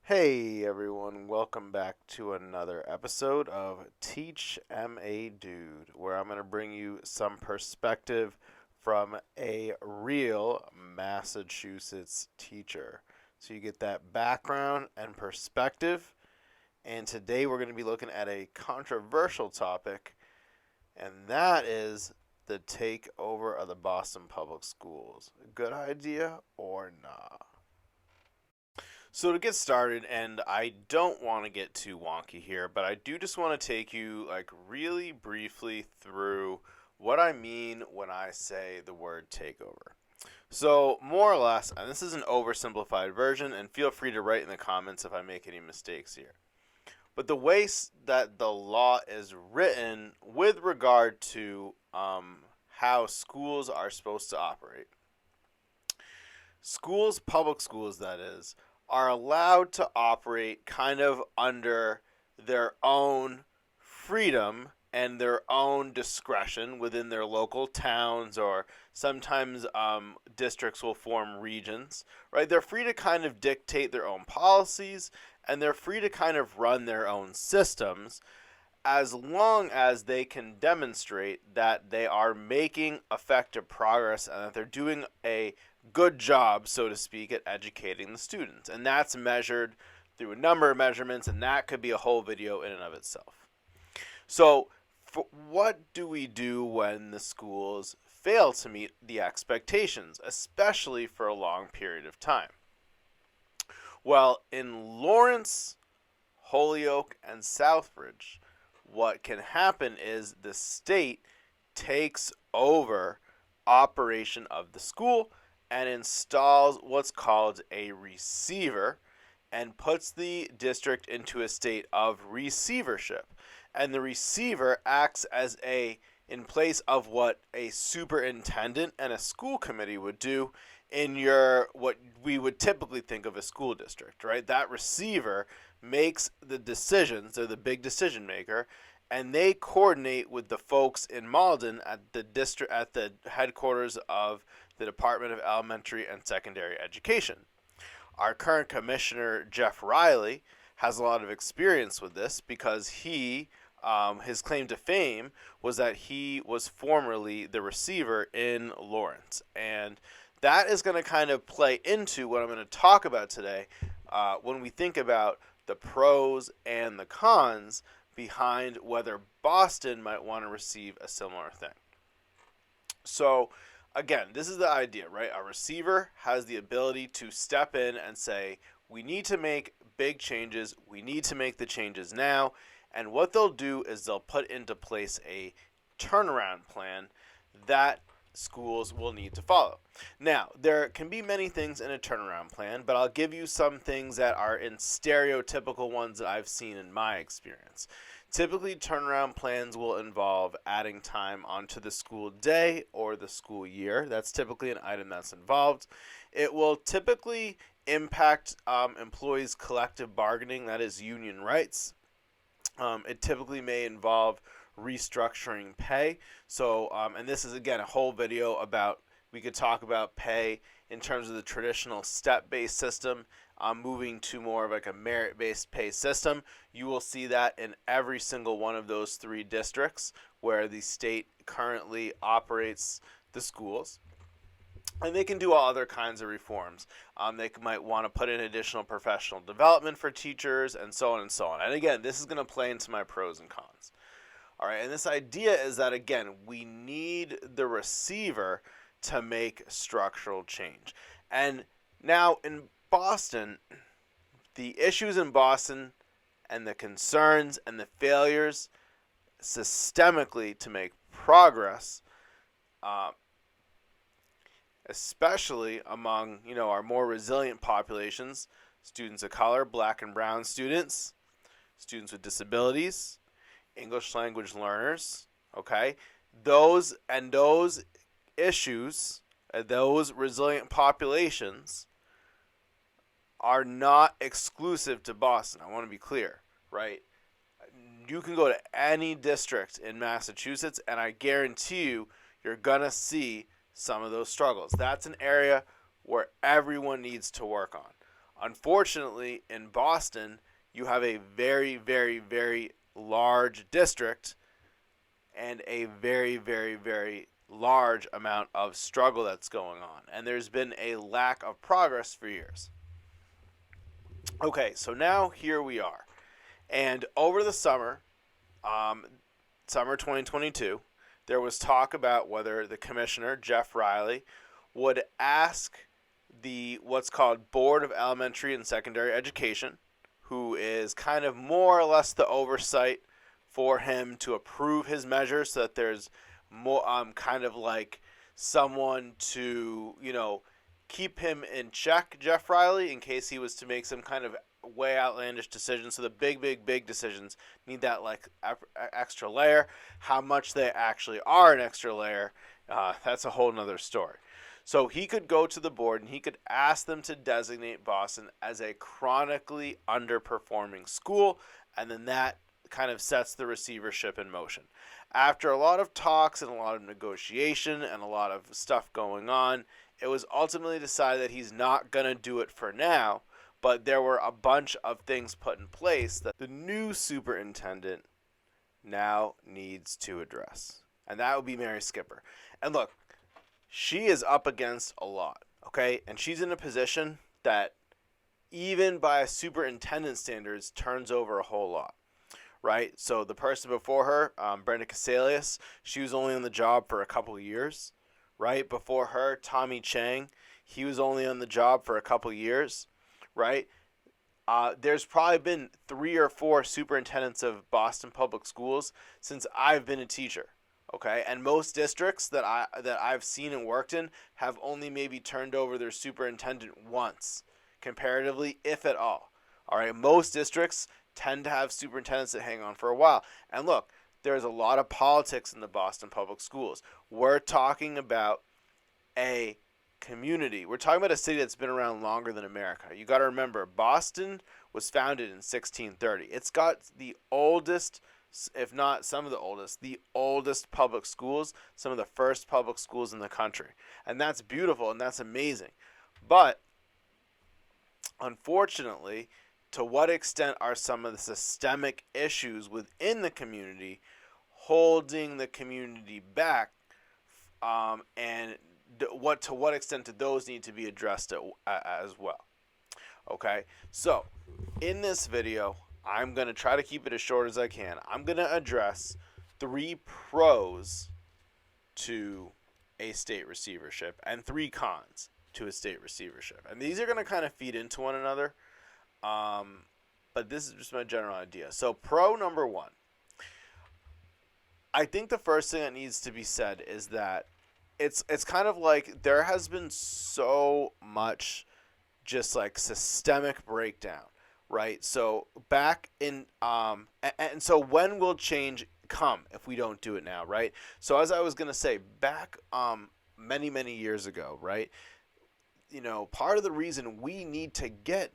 Hey everyone, welcome back to another episode of Teach MA Dude, where I'm going to bring you some perspective from a real Massachusetts teacher. So you get that background and perspective. And today we're going to be looking at a controversial topic, and that is the takeover of the Boston Public Schools. Good idea or not? So to get started, and I don't want to get too wonky here, but I do just want to take you really briefly through what I mean when I say the word takeover. So more or less, and this is an oversimplified version, and feel free to write in the comments if I make any mistakes here. But the way that the law is written with regard to how schools are supposed to operate, schools, public schools that is, are allowed to operate kind of under their own freedom and their own discretion within their local towns, or sometimes districts will form regions, right? They're free to kind of dictate their own policies, and they're free to kind of run their own systems as long as they can demonstrate that they are making effective progress and that they're doing a good job, so to speak, at educating the students. And that's measured through a number of measurements, and that could be a whole video in and of itself. So, what do we do when the schools fail to meet the expectations, especially for a long period of time? Well, in Lawrence, Holyoke, and Southbridge, what can happen is the state takes over operation of the school and installs what's called a receiver and puts the district into a state of receivership. And the receiver acts as in place of what a superintendent and a school committee would do in what we would typically think of a school district, right? That receiver makes the decisions, they're the big decision maker, and they coordinate with the folks in Malden at the headquarters of the Department of Elementary and Secondary Education. Our current commissioner, Jeff Riley, has a lot of experience with this because his claim to fame was that he was formerly the receiver in Lawrence. And that is going to kind of play into what I'm going to talk about today when we think about the pros and the cons behind whether Boston might want to receive a similar thing. So, again, this is the idea, right? A receiver has the ability to step in and say, we need to make big changes. We need to make the changes now. And what they'll do is they'll put into place a turnaround plan that schools will need to follow. Now, there can be many things in a turnaround plan, but I'll give you some things that are in stereotypical ones that I've seen in my experience. Typically, turnaround plans will involve adding time onto the school day or the school year. That's typically an item that's involved. It will typically impact employees' collective bargaining, that is union rights. It typically may involve restructuring pay. So, and this is again a whole video about, we could talk about pay in terms of the traditional step-based system, moving to more of like a merit-based pay system. You will see that in every single one of those three districts where the state currently operates the schools. And they can do all other kinds of reforms. They might want to put in additional professional development for teachers and so on and so on. And again, this is going to play into my pros and cons. All right, and this idea is that, again, we need the receiver to make structural change. And now in Boston, the issues in Boston and the concerns and the failures systemically to make progress, especially among our more resilient populations, students of color, black and brown students, students with disabilities, English language learners, okay? Those issues, those resilient populations are not exclusive to Boston. I want to be clear, right? You can go to any district in Massachusetts, and I guarantee you're going to see some of those struggles. That's an area where everyone needs to work on. Unfortunately, in Boston, you have a very, very, very large district and a very, very, very large amount of struggle that's going on. And there's been a lack of progress for years. Okay, so now here we are. And over the summer, summer 2022, there was talk about whether the commissioner, Jeff Riley, would ask the what's called Board of Elementary and Secondary Education, who is kind of more or less the oversight for him to approve his measures, so that there's more kind of like someone to, keep him in check, Jeff Riley, in case he was to make some kind of way outlandish decisions. So the big decisions need that like extra layer. How much they actually are an extra layer, that's a whole nother story. So he could go to the board and he could ask them to designate Boston as a chronically underperforming school, and then that kind of sets the receivership in motion. After a lot of talks and a lot of negotiation and a lot of stuff going on, it was ultimately decided that he's not going to do it for now, but there were a bunch of things put in place that the new superintendent now needs to address. And that would be Mary Skipper. And look, she is up against a lot, okay? And she's in a position that, even by superintendent standards, turns over a whole lot, right? So the person before her, Brenda Casalius, she was only on the job for a couple of years, right? Before her, Tommy Chang, he was only on the job for a couple of years, right? There's probably been 3 or 4 superintendents of Boston Public Schools since I've been a teacher. Okay, and most districts that I've seen and worked in have only maybe turned over their superintendent once, comparatively, if at all. All right, most districts tend to have superintendents that hang on for a while. And look, there's a lot of politics in the Boston Public Schools. We're talking about a community. We're talking about a city that's been around longer than America. You got to remember, Boston was founded in 1630. It's got the oldest, if not some of the oldest public schools, some of the first public schools in the country. And that's beautiful and that's amazing. But unfortunately, to what extent are some of the systemic issues within the community holding the community back, and to what extent do those need to be addressed as well? Okay, so in this video, I'm going to try to keep it as short as I can. I'm going to address 3 pros to a state receivership and 3 cons to a state receivership. And these are going to kind of feed into one another, but this is just my general idea. So pro number 1. I think the first thing that needs to be said is that it's kind of like there has been so much just like systemic breakdown. Right, so back in, and so when will change come if we don't do it now, right? So as I was going to say, back many years ago, right, part of the reason we need to get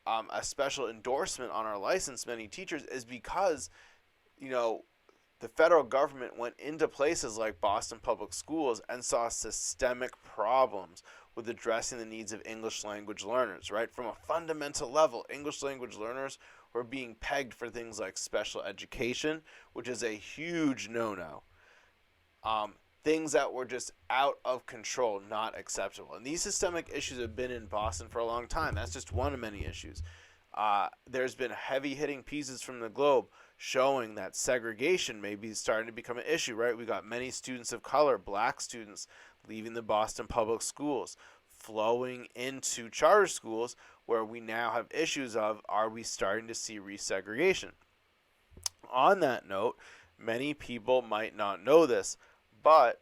a special endorsement on our license, many teachers, is because, the federal government went into places like Boston Public Schools and saw systemic problems with addressing the needs of English language learners, right? From a fundamental level, English language learners were being pegged for things like special education, which is a huge no-no. Things that were just out of control, not acceptable. And these systemic issues have been in Boston for a long time. That's just one of many issues. There's been heavy-hitting pieces from the Globe showing that segregation may be starting to become an issue, right? We got many students of color, black students, leaving the Boston Public Schools, flowing into charter schools, where we now have issues of, are we starting to see resegregation? On that note, many people might not know this, but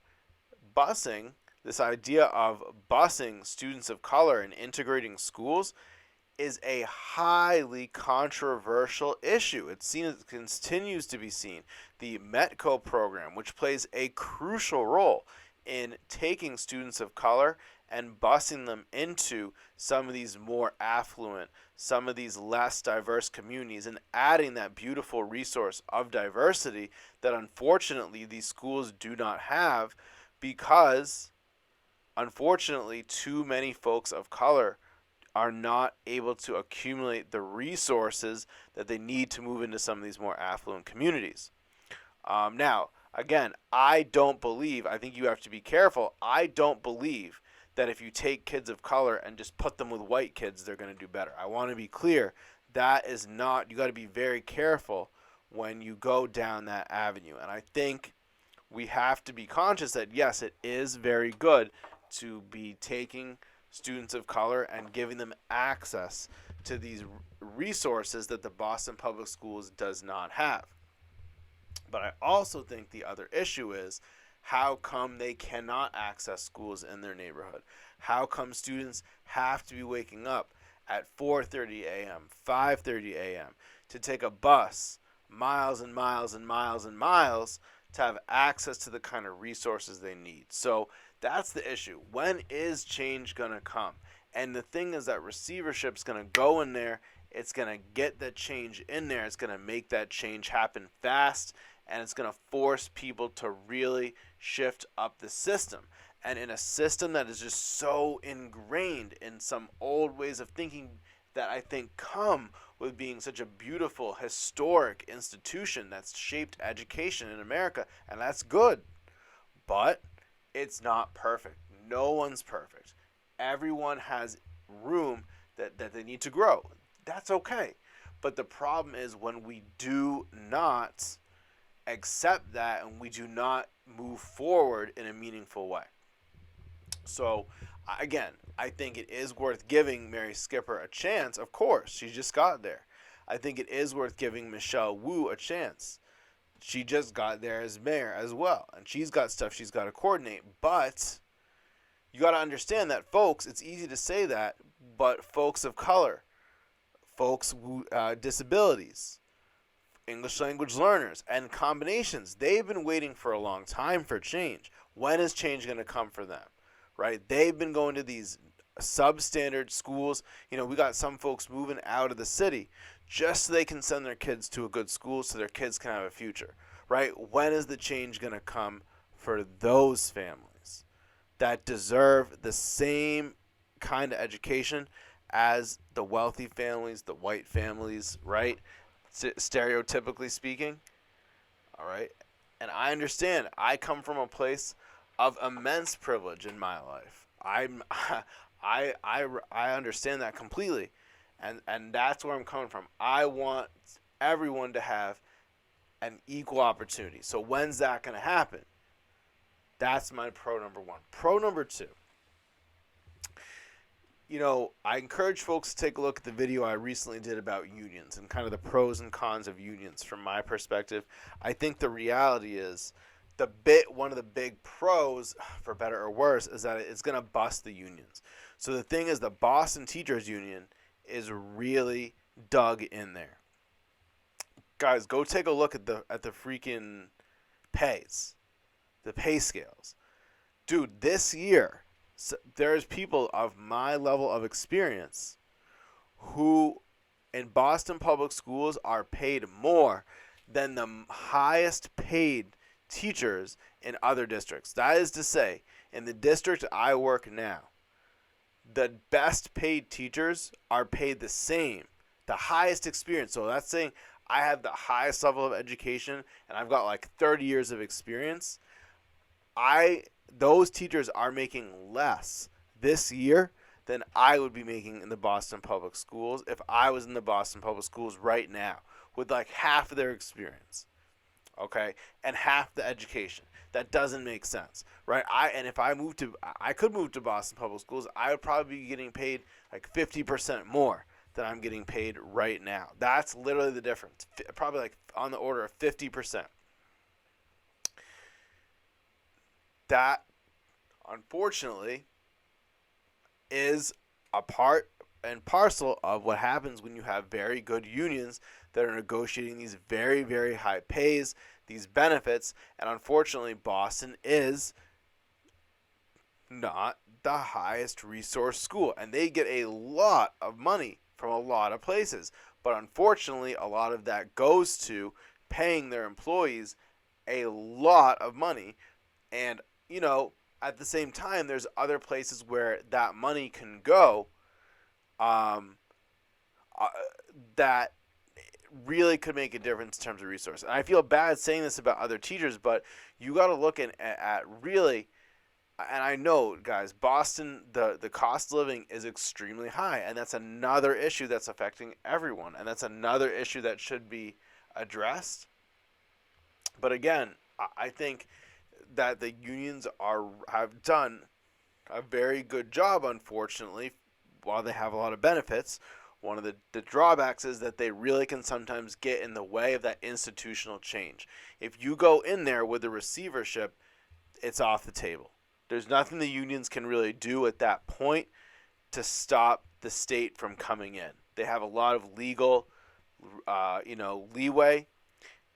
busing, this idea of busing students of color and integrating schools, is a highly controversial issue. It continues to be seen. The METCO program, which plays a crucial role in taking students of color and busing them into some of these more affluent, some of these less diverse communities, and adding that beautiful resource of diversity that unfortunately these schools do not have, because unfortunately too many folks of color are not able to accumulate the resources that they need to move into some of these more affluent communities. Now, again, I think you have to be careful. I don't believe that if you take kids of color and just put them with white kids, they're going to do better. I want to be clear. That is not, you got to be very careful when you go down that avenue. And I think we have to be conscious that, yes, it is very good to be taking students of color and giving them access to these resources that the Boston Public Schools does not have. But I also think the other issue is, how come they cannot access schools in their neighborhood? How come students have to be waking up at 4:30 a.m., 5:30 a.m. to take a bus miles and miles and miles and miles to have access to the kind of resources they need? So that's the issue. When is change going to come? And the thing is that receivership's going to go in there. It's going to get that change in there. It's going to make that change happen fast. And it's going to force people to really shift up the system. And in a system that is just so ingrained in some old ways of thinking that I think come with being such a beautiful, historic institution that's shaped education in America. And that's good. But it's not perfect. No one's perfect. Everyone has room that they need to grow. That's okay. But the problem is when we do not accept that and we do not move forward in a meaningful way. So, again, I think it is worth giving Mary Skipper a chance. Of course, she just got there. I think it is worth giving Michelle Wu a chance. She just got there as mayor as well, and she's got stuff she's got to coordinate. But you got to understand that, folks, it's easy to say that, but folks of color, folks with disabilities, English language learners, and combinations, they've been waiting for a long time for change. When is change going to come for them? Right? They've been going to these substandard schools. You know, we got some folks moving out of the city just so they can send their kids to a good school so their kids can have a future. Right? When is the change going to come for those families that deserve the same kind of education as the wealthy families, the white families, right? Stereotypically speaking, all right? And I understand. I come from a place of immense privilege in my life. I understand that completely, and that's where I'm coming from. I want everyone to have an equal opportunity. So when's that going to happen? That's my pro number one. Pro number two. You know, I encourage folks to take a look at the video I recently did about unions and kind of the pros and cons of unions from my perspective. I think the reality is one of the big pros, for better or worse, is that it's going to bust the unions. So the thing is, the Boston Teachers Union is really dug in there. Guys, go take a look at the freaking pays, the pay scales. Dude, this year, so there's people of my level of experience who in Boston Public Schools are paid more than the highest paid teachers in other districts. That is to say, in the district I work now, the best paid teachers are paid the same, the highest experience. So that's saying I have the highest level of education and I've got like 30 years of experience. Those teachers are making less this year than I would be making in the Boston Public Schools if I was in the Boston Public Schools right now with like half of their experience, okay, and half the education. That doesn't make sense, right? If I could move to Boston Public Schools, I would probably be getting paid like 50% more than I'm getting paid right now. That's literally the difference, probably like on the order of 50%. That, unfortunately, is a part and parcel of what happens when you have very good unions that are negotiating these very, very high pays, these benefits, and unfortunately, Boston is not the highest resource school, and they get a lot of money from a lot of places, but unfortunately, a lot of that goes to paying their employees a lot of money, and at the same time, there's other places where that money can go um, uh, that really could make a difference in terms of resources. And I feel bad saying this about other teachers, but you got to look at really, and I know, guys, Boston, the cost of living is extremely high, and that's another issue that's affecting everyone, and that's another issue that should be addressed. But again, I think that the unions have done a very good job, unfortunately, while they have a lot of benefits. One of the drawbacks is that they really can sometimes get in the way of that institutional change. If you go in there with a receivership, it's off the table. There's nothing the unions can really do at that point to stop the state from coming in. They have a lot of legal, leeway,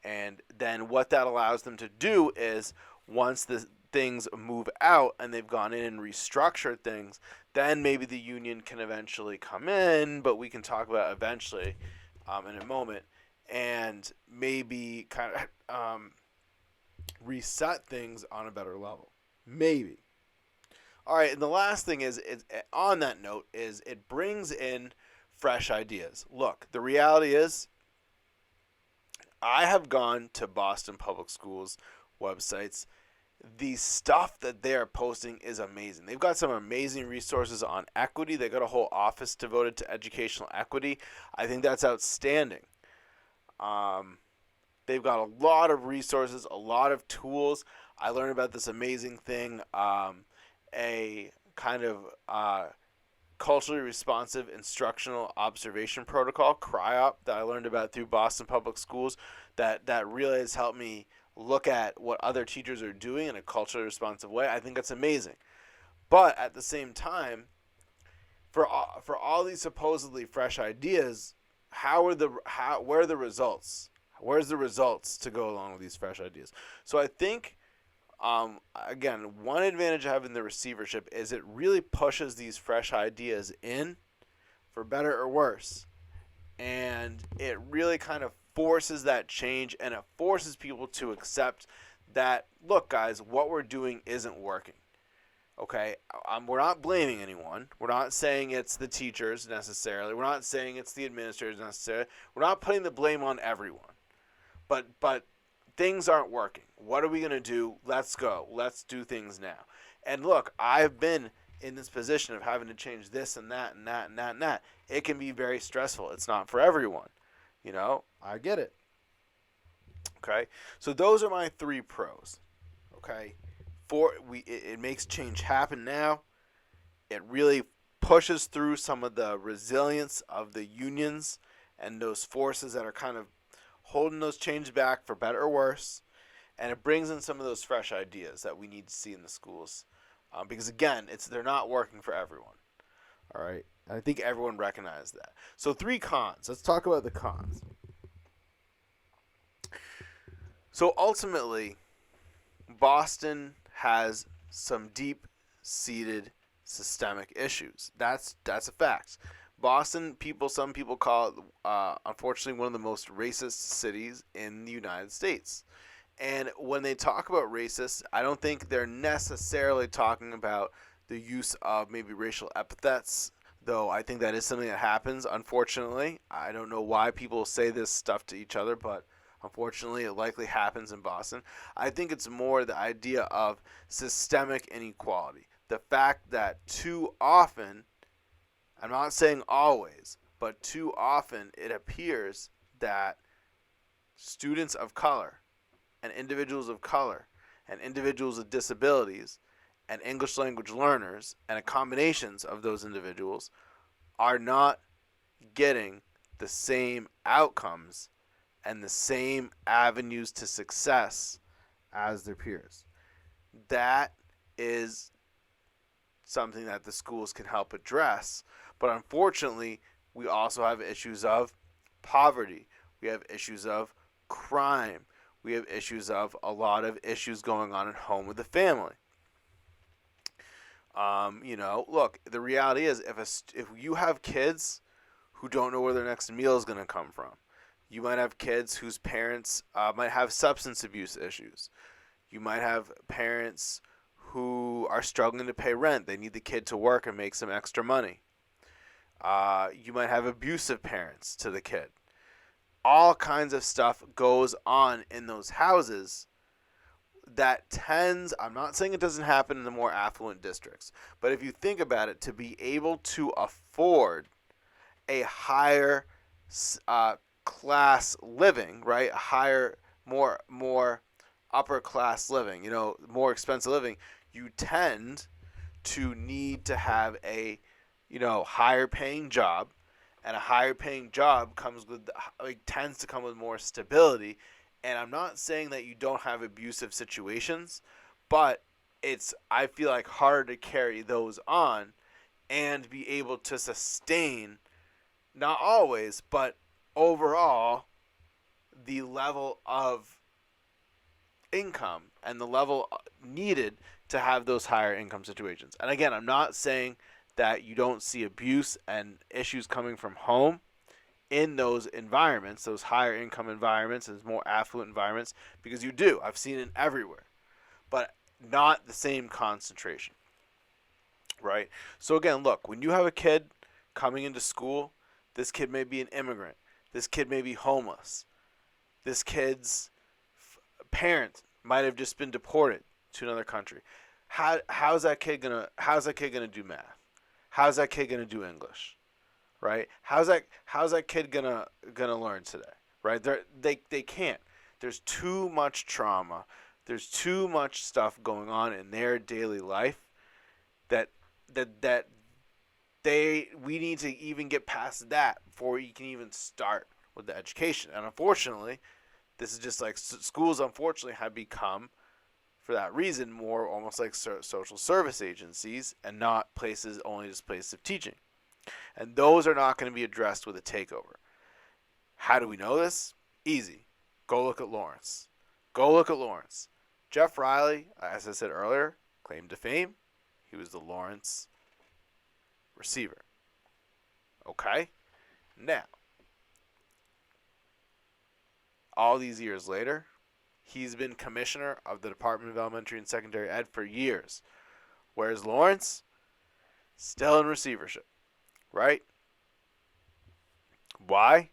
and then what that allows them to do is once the things move out and they've gone in and restructured things, then maybe the union can eventually come in, but we can talk about eventually in a moment, and maybe kind of reset things on a better level. Maybe. All right, and the last thing is on that note is it brings in fresh ideas. Look, the reality is I have gone to Boston Public Schools websites. The stuff that they are posting is amazing. They've got some amazing resources on equity. They got a whole office devoted to educational equity. I think that's outstanding. They've got a lot of resources, a lot of tools. I learned about this amazing thing, a kind of culturally responsive instructional observation protocol, CRIOP, that I learned about through Boston Public Schools that really has helped me look at what other teachers are doing in a culturally responsive way. I think that's amazing. But at the same time, for all these supposedly fresh ideas, where are the results? Where's the results to go along with these fresh ideas? So I think again, one advantage of having the receivership is it really pushes these fresh ideas in, for better or worse. And it really kind of forces that change, and it forces people to accept that, look, guys, what we're doing isn't working. Okay? We're not blaming anyone. We're not saying it's the teachers necessarily. We're not saying it's the administrators necessarily. We're not putting the blame on everyone. But things aren't working. What are we going to do? Let's go. Let's do things now. And look, I've been in this position of having to change this and that and that and that and that. It can be very stressful. It's not for everyone. I get it. Okay? So those are my 3 pros. Okay? It makes change happen now. It really pushes through some of the resilience of the unions and those forces that are kind of holding those changes back, for better or worse. And it brings in some of those fresh ideas that we need to see in the schools. Because again, they're not working for everyone. All right? I think everyone recognizes that. So 3 cons. Let's talk about the cons. So ultimately, Boston has some deep-seated systemic issues. That's a fact. Boston, some people call it, unfortunately, one of the most racist cities in the United States. And when they talk about racist, I don't think they're necessarily talking about the use of maybe racial epithets, though I think that is something that happens, unfortunately. I don't know why people say this stuff to each other, but unfortunately it likely happens in Boston. I think it's more the idea of systemic inequality. The fact that too often, I'm not saying always, but too often it appears that students of color and individuals of color and individuals with disabilities and English language learners and combinations of those individuals are not getting the same outcomes and the same avenues to success as their peers. That is something that the schools can help address. But unfortunately, we also have issues of poverty. We have issues of crime. We have issues of a lot of issues going on at home with the family. Look, the reality is if you have kids who don't know where their next meal is going to come from, you might have kids whose parents might have substance abuse issues. You might have parents who are struggling to pay rent. They need the kid to work and make some extra money. You might have abusive parents to the kid. All kinds of stuff goes on in those houses that tends, I'm not saying it doesn't happen in the more affluent districts, but if you think about it, to be able to afford a higher class living, right? A higher, more upper class living, more expensive living, you tend to need to have a, higher paying job, and a higher paying job tends to come with more stability. And I'm not saying that you don't have abusive situations, but it's, I feel like, harder to carry those on and be able to sustain, not always, but overall, the level of income and the level needed to have those higher income situations. And again, I'm not saying that you don't see abuse and issues coming from home in those environments, those higher income environments and more affluent environments, because you do. I've seen it everywhere, but not the same concentration, right? So again, look, when you have a kid coming into school, this kid may be an immigrant. This kid may be homeless. This kid's parent might have just been deported to another country. How's that kid gonna do math? How's that kid gonna do English? Right? How's that kid gonna learn today? Right? They can't. There's too much trauma. There's too much stuff going on in their daily life that we need to even get past that before you can even start with the education. And unfortunately, this is just like schools, unfortunately, have become, for that reason, more almost like social service agencies and not only just places of teaching. And those are not going to be addressed with a takeover. How do we know this? Easy. Go look at Lawrence. Jeff Riley, as I said earlier, claim to fame. He was the Lawrence receiver. Okay? Now, all these years later, he's been commissioner of the Department of Elementary and Secondary Ed for years. Whereas Lawrence, still in receivership. Right? Why?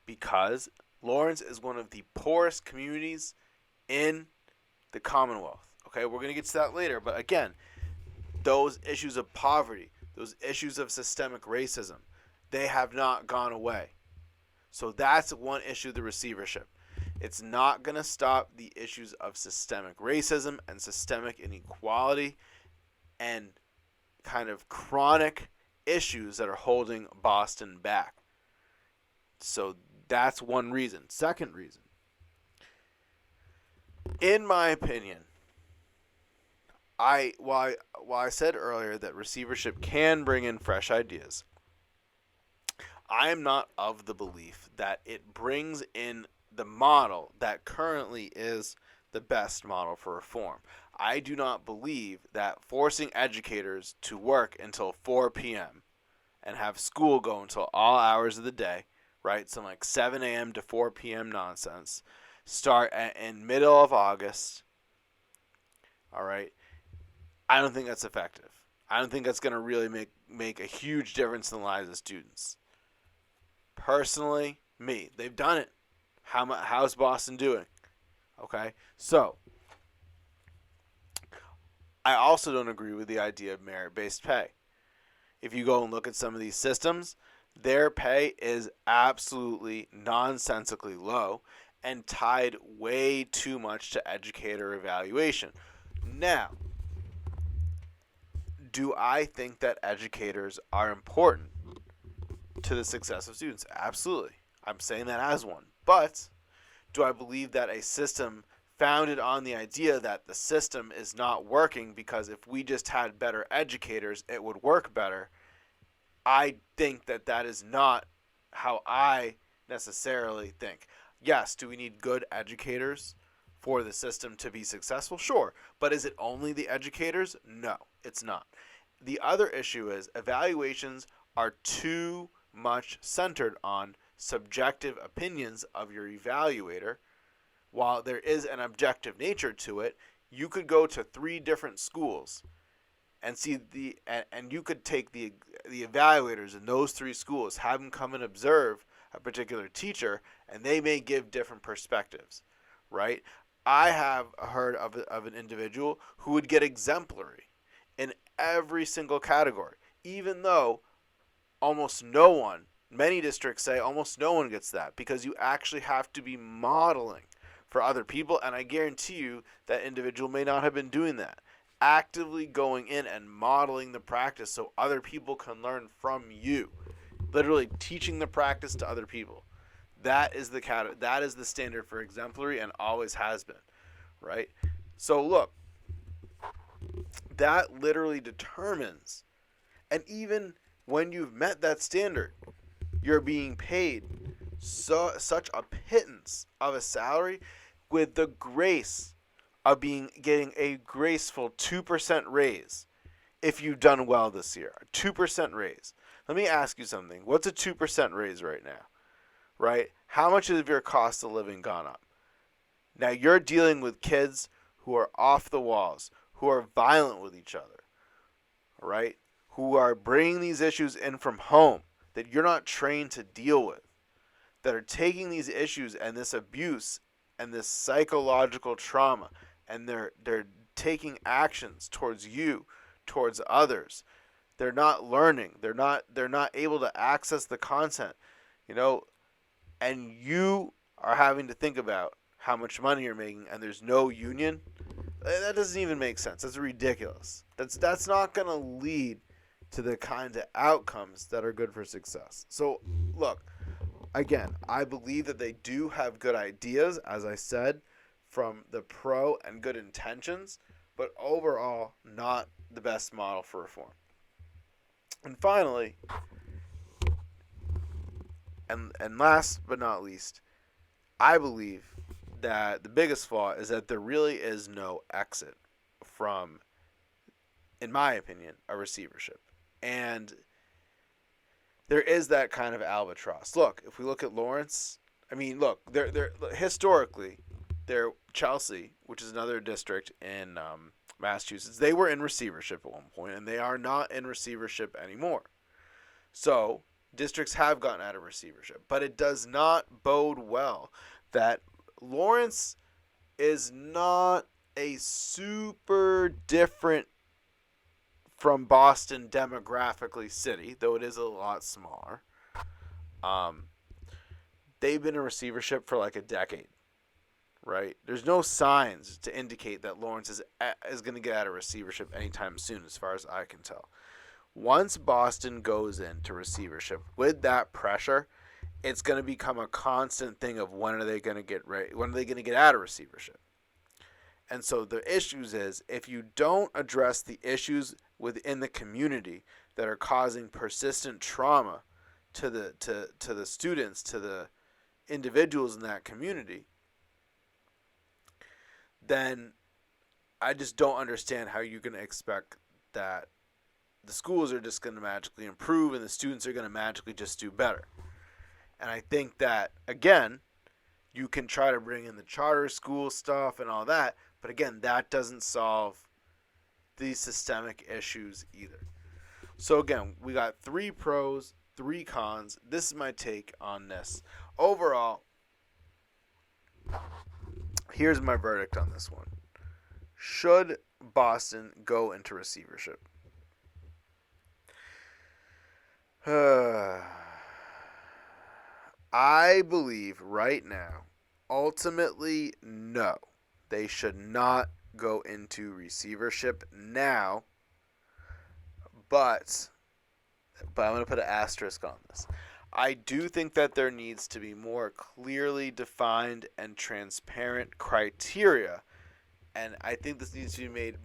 Because Lawrence is one of the poorest communities in the Commonwealth. Okay, we're going to get to that later. But again, those issues of poverty, those issues of systemic racism, they have not gone away. So that's one issue of the receivership. It's not going to stop the issues of systemic racism and systemic inequality and kind of chronic issues that are holding Boston back. So that's one reason. Second reason, in my opinion, while I said earlier that receivership can bring in fresh ideas, I am not of the belief that it brings in the model that currently is the best model for reform. I do not believe that forcing educators to work until 4 p.m. and have school go until all hours of the day, right? Some like 7 a.m. to 4 p.m. nonsense. Start in middle of August. All right. I don't think that's effective. I don't think that's going to really make a huge difference in the lives of students. Personally, they've done it. How's Boston doing? Okay. So, I also don't agree with the idea of merit-based pay. If you go and look at some of these systems, their pay is absolutely nonsensically low and tied way too much to educator evaluation. Now, do I think that educators are important to the success of students? Absolutely. I'm saying that as one. But do I believe that a system founded on the idea that the system is not working because if we just had better educators, it would work better? I think that is not how I necessarily think. Yes, do we need good educators for the system to be successful? Sure. But is it only the educators? No, it's not. The other issue is evaluations are too much centered on subjective opinions of your evaluator. While there is an objective nature to it, you could go to 3 different schools and see and you could take the evaluators in those three schools, have them come and observe a particular teacher, and they may give different perspectives, right? I have heard of an individual who would get exemplary in every single category, even though many districts say almost no one gets that, because you actually have to be modeling for other people, and I guarantee you that individual may not have been doing that. Actively going in and modeling the practice so other people can learn from you. Literally teaching the practice to other people. That is the standard for exemplary, and always has been, right? So look, that literally determines, and even when you've met that standard, you're being paid such a pittance of a salary, with the grace of getting a graceful 2% raise if you've done well this year. A 2% raise. Let me ask you something. What's a 2% raise right now? Right? How much has your cost of living gone up? Now you're dealing with kids who are off the walls, who are violent with each other, right? Who are bringing these issues in from home that you're not trained to deal with, that are taking these issues and this abuse and this psychological trauma, and they're taking actions towards you, towards others. They're not learning. They're not able to access the content, and you are having to think about how much money you're making, and there's no union. That doesn't even make sense. That's ridiculous. That's not going to lead to the kind of outcomes that are good for success. So, look, again, I believe that they do have good ideas, as I said, from the pro and good intentions, but overall, not the best model for reform. And finally, and last but not least, I believe that the biggest flaw is that there really is no exit from, in my opinion, a receivership. And there is that kind of albatross. Look, if we look at Lawrence, they're historically, they're Chelsea, which is another district in Massachusetts. They were in receivership at one point, and they are not in receivership anymore. So districts have gotten out of receivership, but it does not bode well that Lawrence is not a super different from Boston demographically city, though it is a lot smaller. They've been in receivership for like a decade, right? There's no signs to indicate that Lawrence is going to get out of receivership anytime soon, as far as I can tell. Once Boston goes into receivership with that pressure, it's going to become a constant thing of when are they going to get out of receivership. And so the issues is, if you don't address the issues within the community that are causing persistent trauma to the students, to the individuals in that community, then I just don't understand how you're going to expect that the schools are just going to magically improve and the students are going to magically just do better. And I think that, again, you can try to bring in the charter school stuff and all that, but again, that doesn't solve these systemic issues either. So again, we got 3 pros, 3 cons. This is my take on this. Overall, here's my verdict on this one. Should Boston go into receivership? I believe right now, ultimately, no. They should not go into receivership now. But I'm going to put an asterisk on this. I do think that there needs to be more clearly defined and transparent criteria. And I think this needs to be made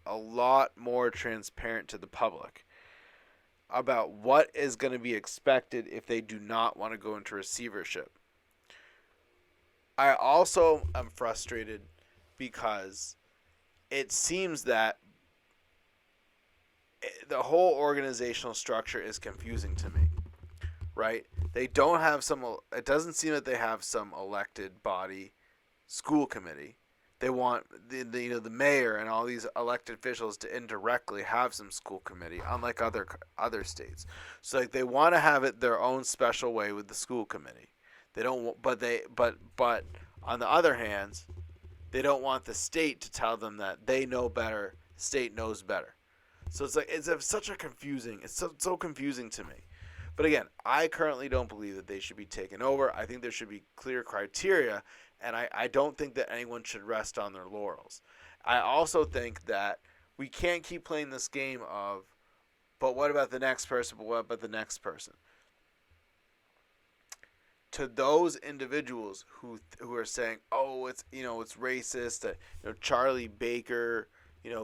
a lot more transparent to the public about what is going to be expected if they do not want to go into receivership. I also am frustrated because it seems that the whole organizational structure is confusing to me, right? It doesn't seem that they have some elected body school committee. They want the mayor and all these elected officials to indirectly have some school committee, unlike other states. So like they want to have it their own special way with the school committee. They don't, but on the other hand, they don't want the state to tell them that they know better. State knows better. So it's like it's such a confusing. It's so confusing to me. But again, I currently don't believe that they should be taken over. I think there should be clear criteria, and I don't think that anyone should rest on their laurels. I also think that we can't keep playing this game of, but what about the next person? But what about the next person? To those individuals who are saying, "Oh, it's racist," that Charlie Baker,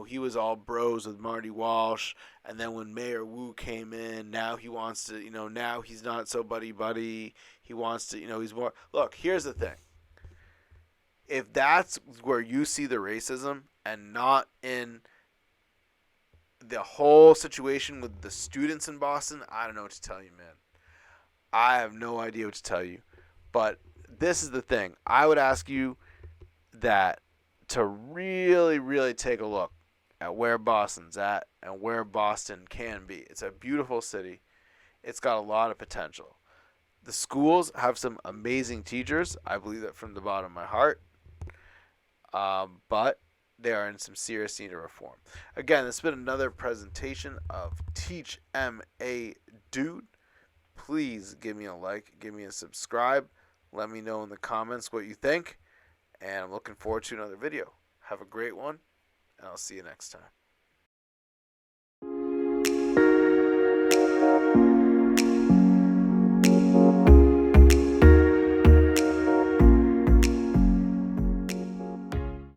he was all bros with Marty Walsh, and then when Mayor Wu came in, now he wants to, now he's not so buddy buddy. He wants to, he's more. Look, here's the thing. If that's where you see the racism and not in the whole situation with the students in Boston, I don't know what to tell you, man. I have no idea what to tell you. But this is the thing. I would ask you that to really, really take a look at where Boston's at and where Boston can be. It's a beautiful city. It's got a lot of potential. The schools have some amazing teachers. I believe that from the bottom of my heart. But they are in some serious need of reform. Again, this has been another presentation of Teach MA Dude. Please give me a like, give me a subscribe. Let me know in the comments what you think. And I'm looking forward to another video. Have a great one, and I'll see you next time.